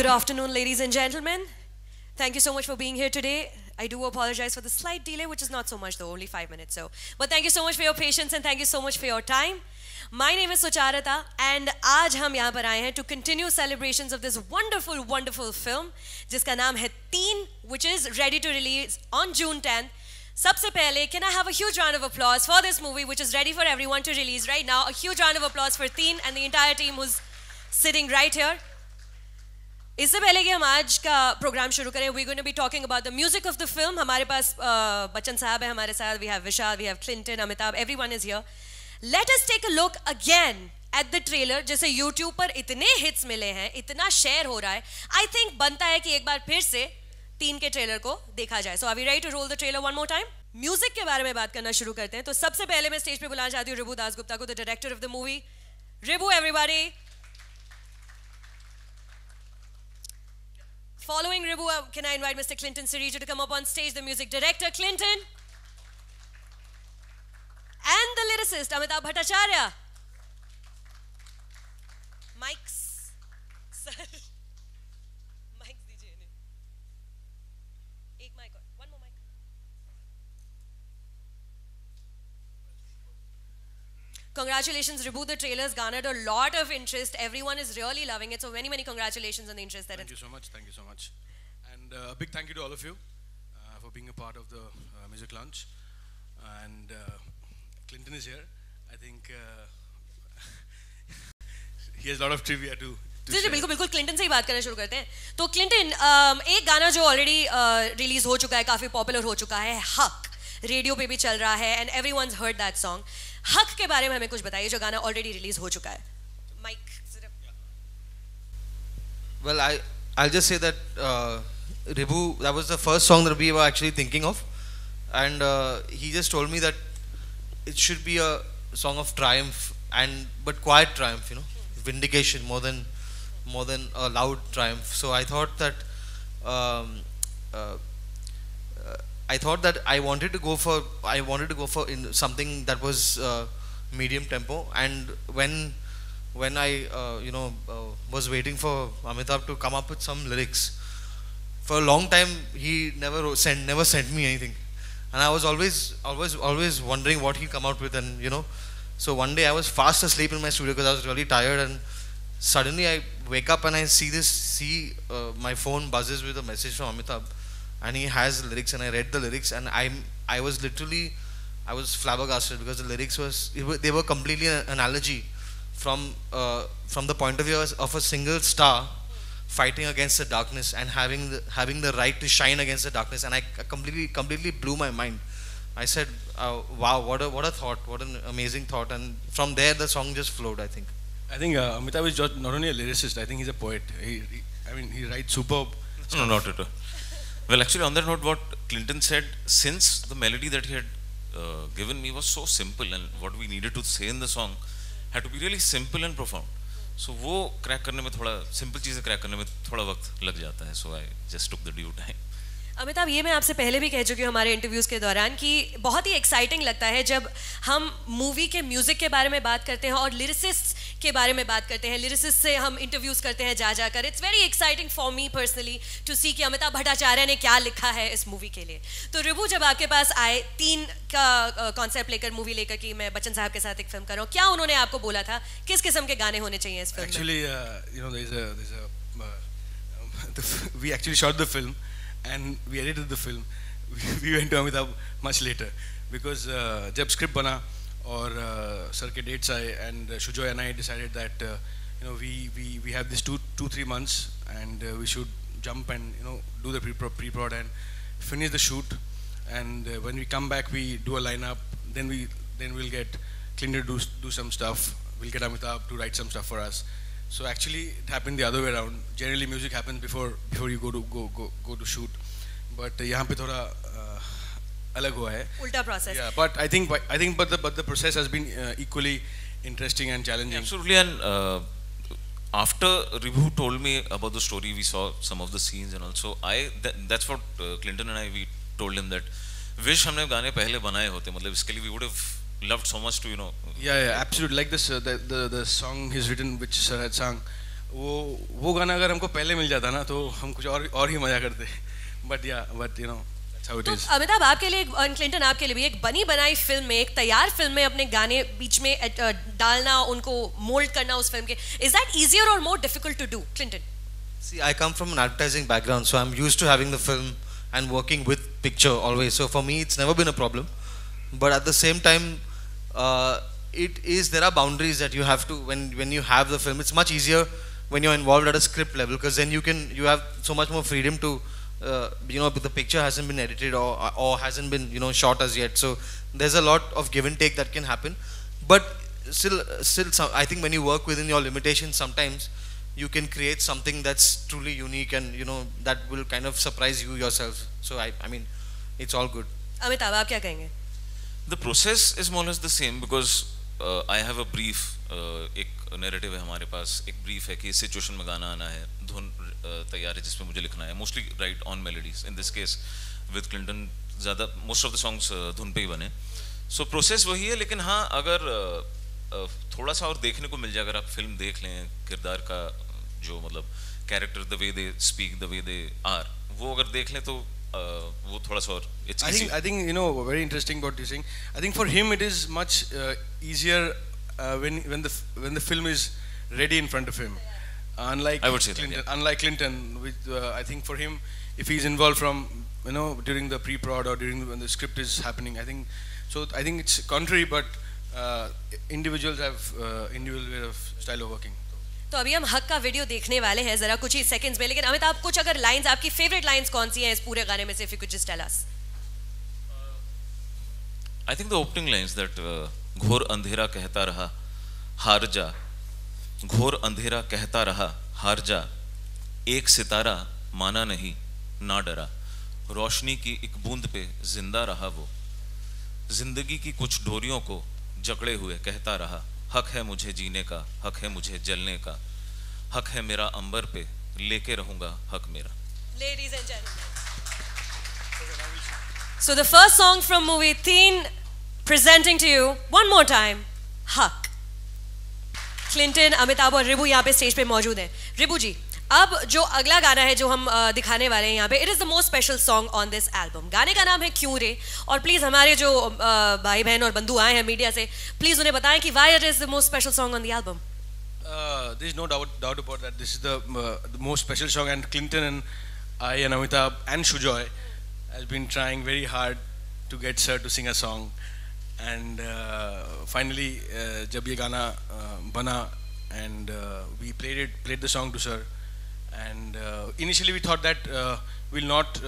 Good afternoon, ladies and gentlemen. Thank you so much for being here today. I do apologize for the slight delay, which is not so much though, only 5 minutes. But thank you so much for your patience and thank you so much for your time. My name is Sucharita and आज हम यहाँ पर आए हैं to continue celebrations of this wonderful, wonderful film, जिसका नाम है Teen, which is ready to release on June 10th. सबसे पहले, can I have a huge round of applause for this movie, which is ready for everyone to release right now? A huge round of applause for Teen and the entire team who's sitting right here. इससे पहले कि हम आज का programme शुरू करें, we're going to be talking about the music of the film. हमारे पास बच्चन साहब है हमारे साथ, we have Vishal, we have Clinton, Amitabh, everyone is here. Let us take a look again at the trailer. जैसे YouTube पर इतने hits मिले हैं, इतना share हो रहा है, I think बनता है कि एक बार फिर से टीन के ट्रेलर को देखा जाए. So are we ready to roll the trailer one more time? Music के बारे में बात करना शुरू करते हैं. तो सबसे पहले मैं स्टेज पे बुलाना चाहती हूँ रिबू दासगुप्ता को, the director of the movie. Ribu, everybody. Following Ribu, can I invite Mr. Clinton Siriju to come up on stage, the music director, Clinton. And the lyricist, Amitabh Bhattacharya. Mics. Sir. Mics दीजिए इन्हें. एक mic और, one more mic. Congratulations, Ribu. The trailer's garnered a lot of interest. Everyone is really loving it. So many, many congratulations on the interest that Thank you so much. Thank you so much. And a big thank you to all of you for being a part of the music launch. And Clinton is here. I think he has a lot of trivia to जी बिल्कुल बिल्कुल Clinton से ही बात करना शुरू करते हैं. तो Clinton, एक गाना जो ऑलरेडी रिलीज हो चुका है, काफी पॉपुलर हो चुका है, हक, रेडियो पे भी चल रहा है and everyone's heard that song. हक के बारे में हमें कुछ बताइए, जो गाना ऑलरेडी रिलीज हो चुका है. Mic. Well, I'll just say that Ribu, that was the first song that we were actually thinking of, and he just told me that it should be a song of triumph, but quiet triumph, you know, vindication more than a loud triumph. So I thought that I wanted to go for in something that was medium tempo, and when I was waiting for Amitabh to come up with some lyrics, for a long time he never sent me anything, and I was always wondering what he'd come out with. And so one day I was fast asleep in my studio because I was really tired, and suddenly I wake up and I see my phone buzzes with a message from Amitabh, and he has lyrics, and I read the lyrics, and I was flabbergasted because the lyrics they were completely an analogy from the point of view of a single star fighting against the darkness and having the right to shine against the darkness. And I completely blew my mind. I said, wow, what a thought, what an amazing thought. And from there the song just flowed, I think. Amitabh is just not only a lyricist, I think he's a poet. He writes superb. No, not at all. Well, actually, on that note, what Clinton said, since the melody that he had given me was so simple, and what we needed to say in the song had to be really simple and profound. So वो crack करने में थोड़ा simple चीज़ें crack करने में थोड़ा वक्त लग जाता है. So I just took the due time. Amitabh, ये मैं आपसे पहले भी कह चुकी हूँ हमारे इंटरव्यूज़ के दौरान कि बहुत ही एक्साइटिंग लगता है जब हम मूवी के म्यूज़िक के बारे में बात करते हैं और लिरिसिस्ट के बारे में बात करते हैं. लिरिसिस्ट से हम इंटरव्यूज़ करते हैं जाकर. It's very exciting for me personally to see कि अमिताभ भट्टाचार्य ने क्या लिखा है इस मूवी के लिए. तो रिबू, जब आपके पास आए टीन का कॉन्सेप्ट लेकर, मूवी लेकर कि मैं बच्चन साहब के साथ एक फिल्म कर रहा हूँ, क्या उन्होंने आपको बोला था, किस किस्म के गाने होने चाहिए इस फिल्म में? Actually, we actually shot the film and we edited the film. We went to Amitabh much later because जब script बना और सर के dates आए, and Shujoy and I decided that we have this 2-3 months and we should jump and do the pre-prod and finish the shoot, and when we come back we do a lineup, then we'll get Clinton to do some stuff, we'll get Amitabh to write some stuff for us. So actually it happened the other way around. Generally music happens before you go to shoot, but यहाँ पे थोड़ा अलग हुआ है. उल्टा process. Yeah, but I think the process has been equally interesting and challenging. Absolutely. And after Ribu told me about the story, we saw some of the scenes, and also that's what Clinton and I, we told him that wish हमने गाने पहले बनाए होते, मतलब इसके लिए we would have loved so much to Yeah, absolutely. Like this, the song he's written, which Sir had sung, वो गाना अगर हमको पहले मिल जाता ना तो हम कुछ और ही मजा करते. But you know that's how it is. तो अमिताभ आपके लिए और क्लिंटन आपके लिए भी एक बनी बनाई फिल्म में, एक तैयार फिल्म में अपने गाने बीच में डालना, उनको मोल्ड करना उस फिल्म के, is that easier or more difficult to do, Clinton? See, I come from an advertising background, so I'm used to having the film and working with picture always. So for me, it's never been a problem. But at the same time, there are boundaries that you have to, when you have the film. It's much easier when you're involved at a script level, because then you have so much more freedom to, the picture hasn't been edited or hasn't been, shot as yet. So there's a lot of give and take that can happen. But still, I think when you work within your limitations, sometimes you can create something that's truly unique and that will kind of surprise you yourself. So I mean, it's all good. Amitabh आप क्या कहेंगे? The process is more or less the same because I have a brief. एक narrative है हमारे पास, एक brief है कि इस situation में गाना आना है, धुन तैयार है जिसमें मुझे लिखना है. Mostly write on melodies. In this case, with Clinton, ज़्यादा most of the songs धुन पे ही बने. So process वही है, लेकिन हाँ अगर थोड़ा सा और देखने को मिल जाए, अगर आप फिल्म देख लें, किरदार का जो मतलब character, the way they speak, the way they are, वो अगर देख लें तो वो थोड़ा सा और it's easy. I think very interesting what you're saying. I think for him it is much easier when the film is ready in front of him. Unlike I would say Clinton, that, yeah. Unlike Clinton, I think for him, if he's involved from during the pre-prod or when the script is happening, I think it's contrary, but individuals have individual way of style of working. तो अभी हम हक का video देखने वाले हैं जरा कुछ ही सेकंड्स में, लेकिन अमिताभ कुछ अगर लाइंस, आपकी फेवरेट लाइंस कौन सी हैं इस पूरे गाने में से, if you could just tell us. I think the opening lines that घोर अंधेरा कहता रहा हार जा, घोर अंधेरा कहता रहा हार जा, एक सितारा माना नहीं ना डरा, रोशनी की एक बूंद पे जिंदा रहा वो, जिंदगी की कुछ डोरियों को जकड़े हुए कहता रहा, हक है मुझे जीने का, हक है मुझे जलने का, हक है मेरा अंबर पे, लेके रहूंगा हक मेरा. Ladies and gentlemen. So the first song from movie Teen, presenting to you one more time, हक. क्लिंटन, अमिताभ और रिबू यहाँ पे स्टेज पे मौजूद हैं. रिबू जी, अब जो अगला गाना है जो हम दिखाने वाले हैं यहाँ पे, it is the most special song on this album. गाने का नाम है क्यों रे, और प्लीज़ हमारे जो भाई बहन और बंधु आए हैं मीडिया से, प्लीज़ उन्हें बताएं कि why it is the most special song on the album. There is no doubt about that. This is the most special song, and Clinton and I and Amitabh and Shujoy has been trying very hard to get Sir to sing a song, and finally जब ये गाना बना and we played the song to Sir. And initially we thought that we'll not.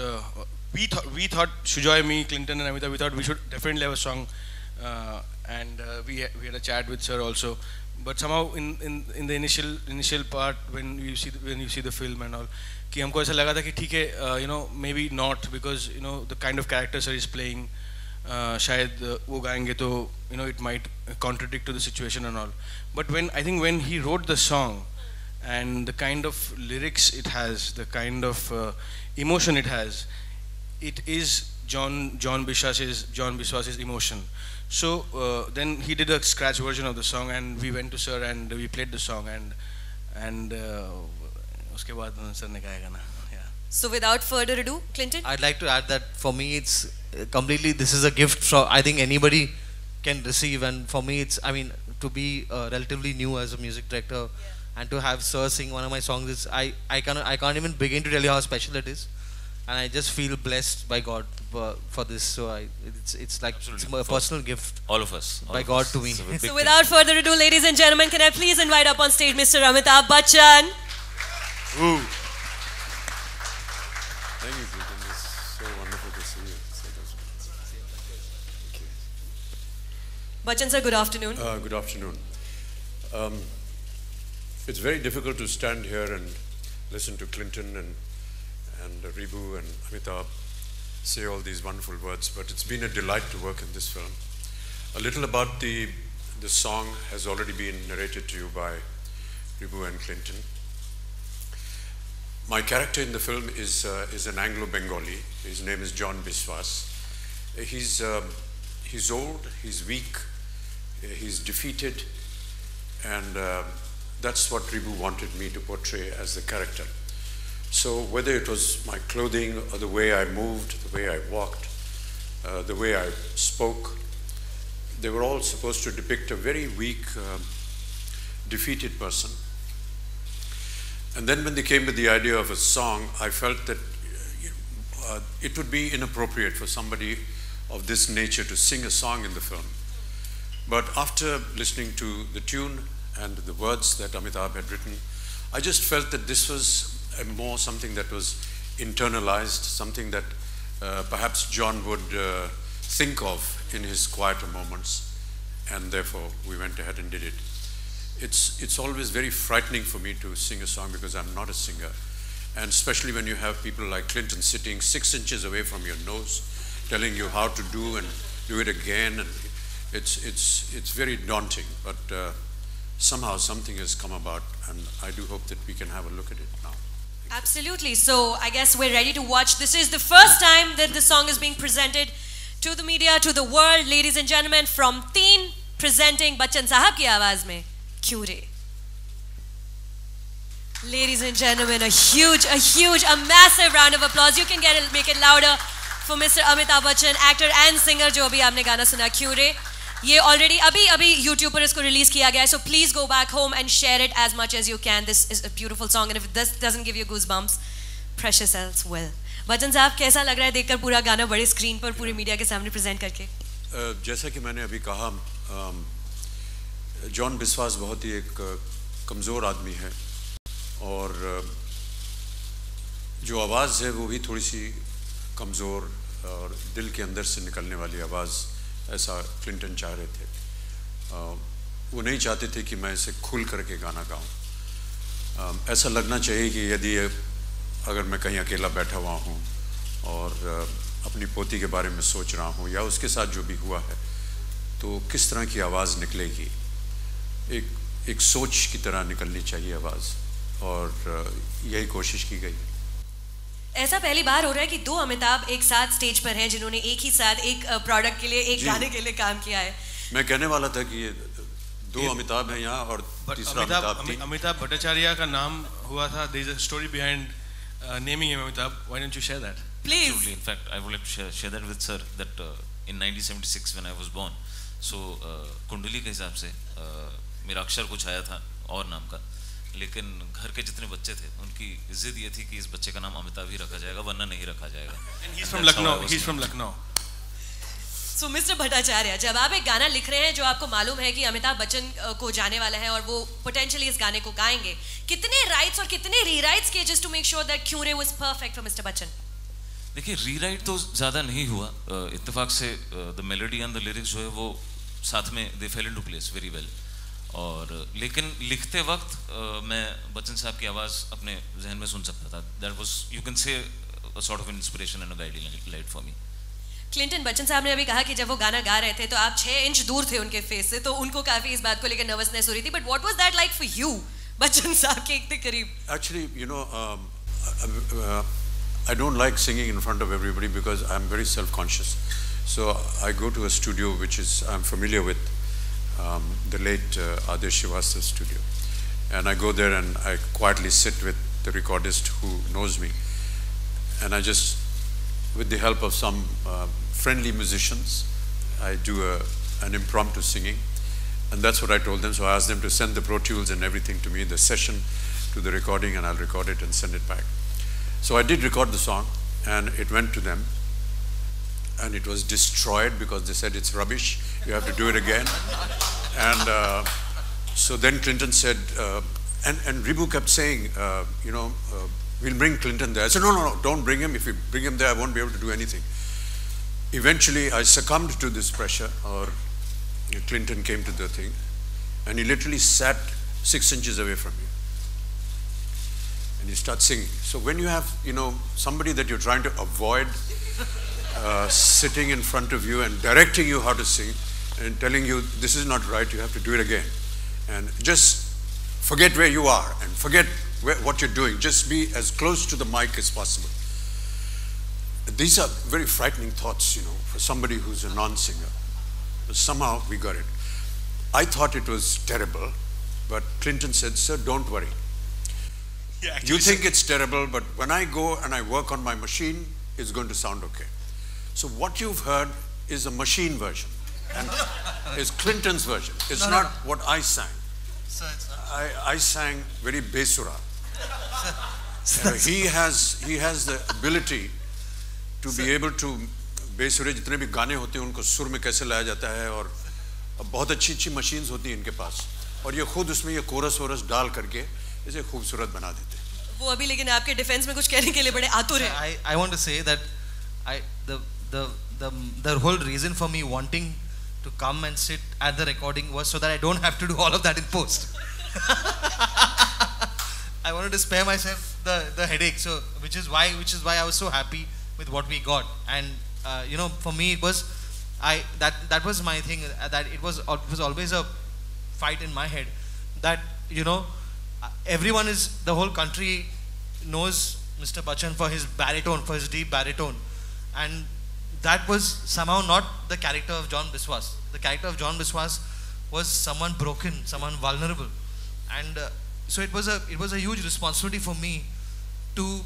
We thought Shujoy, me, Clinton, and Amitabh. We thought we should definitely have a song, and we had a chat with Sir also. But somehow in the initial part, when you see the film and all, कि हमको ऐसा लगा था कि ठीक है, maybe not, because the kind of character Sir is playing, शायद वो गाएंगे तो it might contradict to the situation and all. But when he wrote the song, and the kind of lyrics it has, the kind of emotion it has, it is John Biswas's emotion. So then he did a scratch version of the song, and we went to Sir and we played the song, and उसके बाद Sir ने गाया गाना. Yeah. So without further ado, Clinton. I'd like to add that for me it's completely, this is a gift from, I think anybody can receive, and for me it's, I mean, to be relatively new as a music director, and to have Sir sing one of my songs, is I can't even begin to tell you how special it is, and I just feel blessed by God for this. So it's like it's a personal gift. All of us. By God to me. So without further ado, ladies and gentlemen, can I please invite up on stage Mr. Amitabh Bachchan? Ooh. Thank you, Clinton. It's so wonderful to see you. Thank you. Bachchan sir, good afternoon. Good afternoon. It's very difficult to stand here and listen to Clinton and Ribu and Amitabh say all these wonderful words, but it's been a delight to work in this film. A little about the song has already been narrated to you by Ribu and Clinton. My character in the film is an Anglo-Bengali. His name is John Biswas. He's old, he's weak, he's defeated, and that's what Ribu wanted me to portray as the character. So whether it was my clothing or the way I moved, the way I walked, the way I spoke, they were all supposed to depict a very weak, defeated person. And then when they came with the idea of a song, I felt that it would be inappropriate for somebody of this nature to sing a song in the film. But after listening to the tune and the words that Amitabh had written, I just felt that this was more something that was internalized, something that perhaps John would think of in his quieter moments, and therefore we went ahead and did it. It's always very frightening for me to sing a song because I'm not a singer, and especially when you have people like Clinton sitting 6 inches away from your nose, telling you how to do and do it again, and it's very daunting. But somehow something has come about, and I do hope that we can have a look at it now. Absolutely. So I guess we're ready to watch. This is the first time that the song is being presented to the media, to the world. Ladies and gentlemen, from Teen, presenting Bachchan Sahab ki awaaz mein, Kyun Re. Ladies and gentlemen, a massive round of applause. You can make it louder for Mr. Amitabh Bachchan, actor and singer, जो अभी आपने गाना सुना, क्यों रे. ये already अभी YouTube पर इसको release किया गया है. So please go back home and share it as much as you can. This is a beautiful song, and if this doesn't give you goosebumps, precious else will. Bachchan साहब, कैसा लग रहा है देखकर पूरा गाना बड़े स्क्रीन पर पूरी मीडिया के सामने प्रेजेंट करके? जैसा कि मैंने अभी कहा, जॉन बिस्वास बहुत ही एक कमज़ोर आदमी है, और जो आवाज़ है वो भी थोड़ी सी कमज़ोर और दिल के अंदर से निकलने वाली आवाज़, ऐसा क्लिंटन चाह रहे थे. वो नहीं चाहते थे कि मैं इसे खुल करके गाना गाऊं. ऐसा लगना चाहिए कि यदि अगर मैं कहीं अकेला बैठा हुआ हूं और अपनी पोती के बारे में सोच रहा हूं या उसके साथ जो भी हुआ है, तो किस तरह की आवाज़ निकलेगी. एक सोच की तरह निकलनी चाहिए आवाज़, और यही कोशिश की गई. ऐसा पहली बार हो रहा है कि 2 अमिताभ एक साथ स्टेज पर हैं जिन्होंने एक ही साथ एक प्रोडक्ट के लिए, एक गाने के लिए काम किया है. मैं कहने वाला था कि ये 2 अमिताभ हैं यहाँ और तीसरा अमिताभ भट्टाचार्य का नाम हुआ था. There is a story behind naming him Amitabh. Why don't you share that? Please. Absolutely. In fact, I would like to share that with sir, that in 1976 when I was born, so कुंडली के हिसाब से मेरा अक्षर कुछ आया था और नाम का, लेकिन घर के जितने बच्चे थे उनकी जिद ये थी कि इस बच्चे का नाम अमिताभ ही रखा जाएगा, वरना नहीं रखा जाएगा. And he's from Lucknow. He's from Lucknow. So Mr. Bhattacharya, जब आप एक गाना लिख रहे हैं जो आपको मालूम है कि अमिताभ बच्चन को जाने वाला है और वो पोटेंशियली इस गाने को गाएंगे, कितने राइट्स और कितने रीराइट्स किए just to make sure that क्यों रे was perfect for mister Bachchan? देखिए, रीराइट तो ज़्यादा नहीं हुआ. इत्तेफाक से the melody and the lyrics जो है वो साथ में they fell into place very well. और लेकिन लिखते वक्त मैं बच्चन साहब की आवाज़ अपने जहन में सुन सकता था. That was, you can say, a sort of inspiration and a guiding light for me. Clinton, Bachchan साहब ने अभी कहा कि जब वो गाना गा रहे थे तो आप 6 इंच दूर थे उनके फेस से, तो उनको काफी इस बात को लेकर नर्वसनेस हो रही थी. But what was that like for you, Bachchan साहब के इतने करीब? Actually, you know, I don't like singing in front of everybody because I'm very self-conscious. So I go to a studio which is, I'm familiar with, the late Adesh Srivastava's studio. And I go there and I quietly sit with the recordist who knows me. And I just, with the help of some friendly musicians, I do an impromptu singing. And that's what I told them. So I asked them to send the Pro Tools and everything to me, the session to the recording, and I'll record it and send it back. So I did record the song, and it went to them. And it was destroyed because they said it's rubbish, you have to do it again. And so then Clinton said, and Ribu kept saying, we'll bring Clinton there. I said, no, don't bring him. If you bring him there, I won't be able to do anything. Eventually, I succumbed to this pressure, or Clinton came to the thing, and he literally sat 6 inches away from me. And he starts singing. So when you have, somebody that you're trying to avoid sitting in front of you and directing you how to sing and telling you this is not right, you have to do it again. And just forget where you are and forget what you're doing. Just be as close to the mic as possible. These are very frightening thoughts, for somebody who's a non-singer. But somehow we got it. I thought it was terrible, But Clinton said, sir, don't worry. Yeah, You think it's terrible, but when I go and I work on my machine, it's going to sound okay. So what you've heard is a machine version, and is Clinton's version. It's not what I sang. So it's not. I sang very besura. He has the ability to be able to बेसुरे जितने भी गाने होते हैं उनको सुर में कैसे लाया जाता है, और बहुत अच्छी मशीन्स होती हैं इनके पास, और ये खुद उसमें ये कोरस वोरस डाल करके इसे खूबसूरत बना देते हैं. वो अभी लेकिन आपके डिफेंस में कुछ कहने के लिए बड़े आतुर हैं. I want to say that the whole reason for me wanting to come and sit at the recording was so that I don't have to do all of that in post. I wanted to spare myself the headache, so which is why I was so happy with what we got. And for me it was that was my thing, that it was always a fight in my head that everyone the whole country knows Mr. Bachchan for his baritone, for his deep baritone, and that was somehow not the character of John Biswas. The character of John Biswas was someone broken, someone vulnerable, and so it was a huge responsibility for me to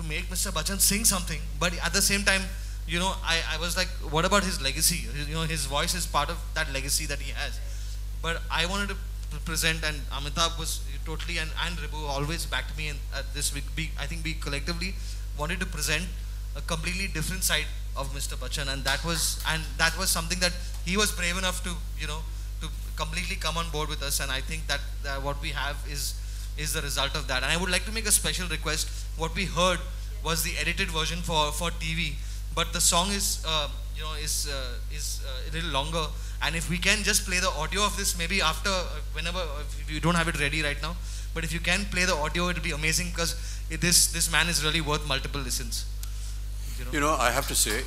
make Mr. Bachchan sing something, but at the same time, I was like, what about his legacy? His voice is part of that legacy that he has. But I wanted to present, and Amitabh was totally, and Ribu always backed me in this. I think we collectively wanted to present a completely different side of Mr. Bachchan, and that was something that he was brave enough to to completely come on board with us. And I think that what we have is the result of that. And I would like to make a special request. What we heard was the edited version for TV, but the song is a little longer. And if we can just play the audio of this, maybe after, whenever, if you don't have it ready right now, but if you can play the audio, it'll be amazing, because this man is really worth multiple listens. I have to say,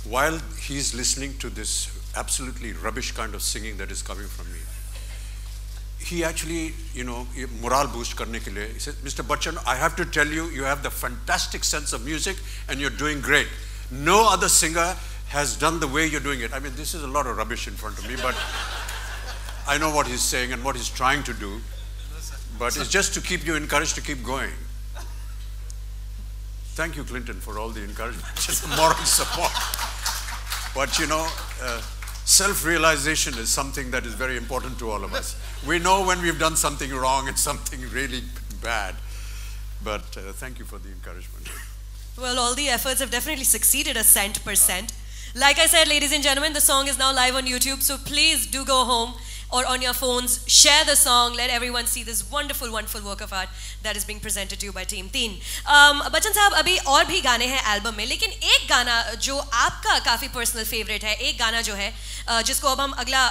while he's listening to this absolutely rubbish kind of singing that is coming from me, he actually, morale boost karne ke liye, he said, Mr. Bachchan, I have to tell you, you have the fantastic sense of music and you're doing great. No other singer has done the way you're doing it. I mean, this is a lot of rubbish in front of me, but I know what he's saying and what he's trying to do. But it's just to keep you encouraged to keep going. Thank you, Clinton, for all the encouragement, just the moral support. But self-realization is something that is very important to all of us. We know when we've done something wrong and something really bad. But thank you for the encouragement. Well, all the efforts have definitely succeeded 100%. Like I said, ladies and gentlemen, the song is now live on YouTube, so please do go home or on your phones, share the song, let everyone see this wonderful, wonderful work of art that is being presented to you by Team Teen. Bachchan साहब, अभी और भी गाने हैं album में, लेकिन एक गाना जो आपका काफ़ी पर्सनल फेवरेट है, एक गाना जो है जिसको अब हम अगला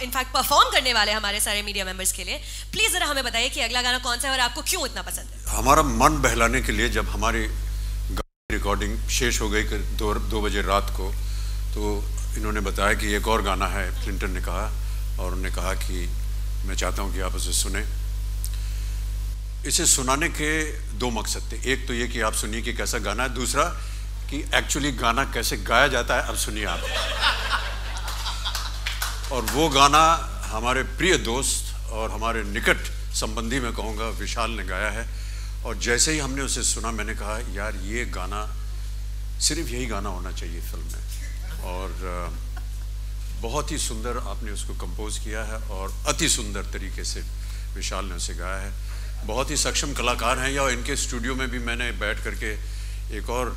इनफैक्ट परफॉर्म करने वाले हैं हमारे सारे मीडिया मेंबर्स के लिए, प्लीज़ ज़रा हमें बताइए कि अगला गाना कौन सा है और आपको क्यों इतना पसंद है? हमारा मन बहलाने के लिए जब हमारी रिकॉर्डिंग शेष हो गई 2 बजे रात को, तो इन्होंने बताया कि एक और गाना है, क्लिंटन ने कहा, और उन्होंने कहा कि मैं चाहता हूं कि आप उसे सुने. इसे सुनाने के 2 मकसद थे. एक तो ये कि आप सुनिए कि कैसा गाना है, दूसरा कि एक्चुअली गाना कैसे गाया जाता है, अब सुनिए आप. और वो गाना हमारे प्रिय दोस्त और हमारे निकट संबंधी मैं कहूँगा विशाल ने गाया है. और जैसे ही हमने उसे सुना, मैंने कहा यार ये गाना सिर्फ यही गाना होना चाहिए फिल्म में. और बहुत ही सुंदर आपने उसको कंपोज किया है और अति सुंदर तरीके से विशाल ने उसे गाया है. बहुत ही सक्षम कलाकार हैं. या इनके स्टूडियो में भी मैंने बैठ करके, एक और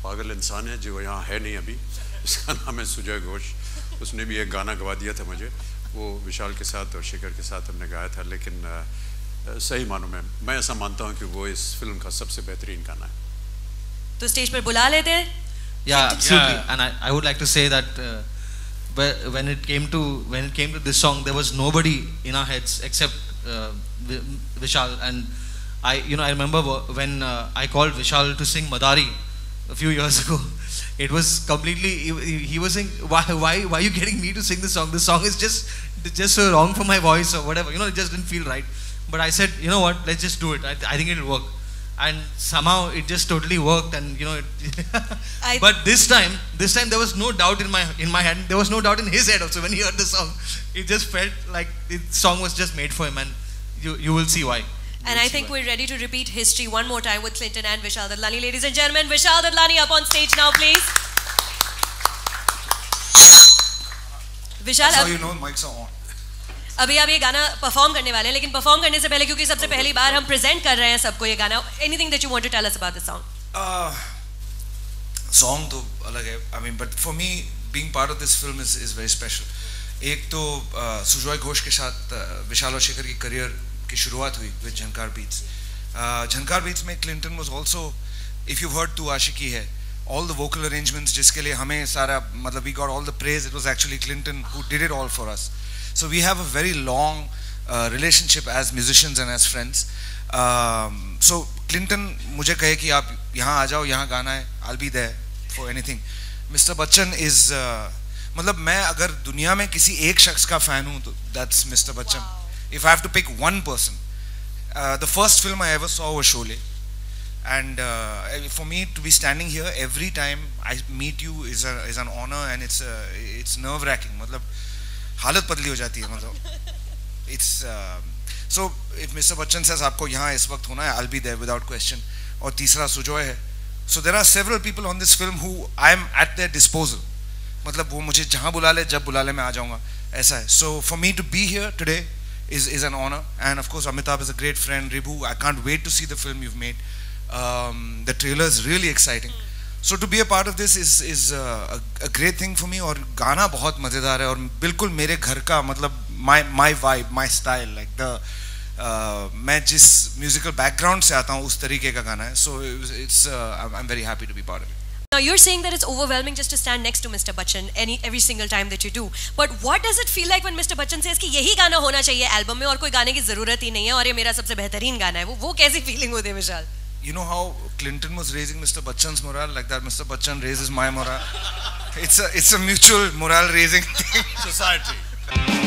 पागल इंसान है जो यहाँ है नहीं अभी, इसका नाम है सुजय घोष, उसने भी एक गाना गवा दिया था मुझे. वो विशाल के साथ और शिखर के साथ हमने गाया था. लेकिन सही मानो में मैं ऐसा मानता हूँ कि वो इस फिल्म का सबसे बेहतरीन गाना है. तो स्टेज पर बुला लेते हैं. Yeah, absolutely. And I would like to say that when it came to this song, there was nobody in our heads except Vishal. And I remember when I called Vishal to sing Madari a few years ago. It was completely, he was saying, why are you getting me to sing this song? This song is just so wrong for my voice or whatever. It just didn't feel right. But I said, you know what, let's just do it. I think it'll work. and somehow it just totally worked, and you know. I- But this time there was no doubt in my head. There was no doubt in his head also when he heard the song. It just felt like the song was just made for him, and you will see why. And I think we're ready to repeat history one more time with Clinton and Vishal Dadlani. Ladies and gentlemen, Vishal Dadlani up on stage now, please. Vishal, That's how you know mics are on. अभी आप ये गाना perform करने वाले हैं, लेकिन perform करने से पहले क्योंकि सबसे पहली बार हम प्रेजेंट कर रहे हैं सबको ये गाना, anything that you want to tell us about the song? Song तो अलग है. I mean, but for me, being part of this film is very special. एक तो सुजॉय घोष के साथ विशाल और शेखर की करियर की शुरुआत हुई with Jhankar beats. Jhankar beats में Clinton was also, if you've heard तू आशिकी है, all the vocal arrangements जिसके लिए हमें सारा मतलब we got all the praise, it was actually Clinton who did it all for us. So we have a very long relationship as musicians and as friends. So Clinton मुझे कहे कि आप यहाँ आ जाओ, यहाँ गाना है, I'll be there for anything. Mr. Bachchan is मतलब मैं अगर दुनिया में किसी एक शख्स का फैन हूँ तो that's Mr. Bachchan. If I have to pick one person, the first film I ever saw was Sholay, and for me to be standing here every time I meet you is an honor, and it's nerve-wracking. मतलब हालत पतली हो जाती है मतलब. It's so if Mr. Bachchan says आपको यहाँ इस वक्त होना है, I'll be there without question. और तीसरा सुजॉय है. So there are several people on this film who I am at their disposal. मतलब वो मुझे जहाँ बुला ले, जब बुला ले मैं आ जाऊँगा, ऐसा है. So for me to be here today is an honor, and of course Amitabh is a great friend. Ribu, I can't wait to see the film you've made. The trailer is really exciting. So to be a part of this is a great thing for me. और गाना बहुत मज़ेदार है और बिल्कुल मेरे घर का मतलब my vibe, my style, like the मैं जिस musical background से आता हूँ उस तरीके का गाना है. So I'm very happy to be part of it. Now you're saying that it's overwhelming just to stand next to Mr. Bachchan every single time that you do. But what does it feel like when Mr. Bachchan says कि यही गाना होना चाहिए album में और कोई गाने की ज़रूरत ही नहीं है और ये मेरा सबसे बेहतरीन गाना है? वो कैसी फीलिंग होती है विशाल? You know how Clinton was raising Mr. Bachchan's morale, like that Mr. Bachchan raises my morale. It's a mutual morale raising thing. Society.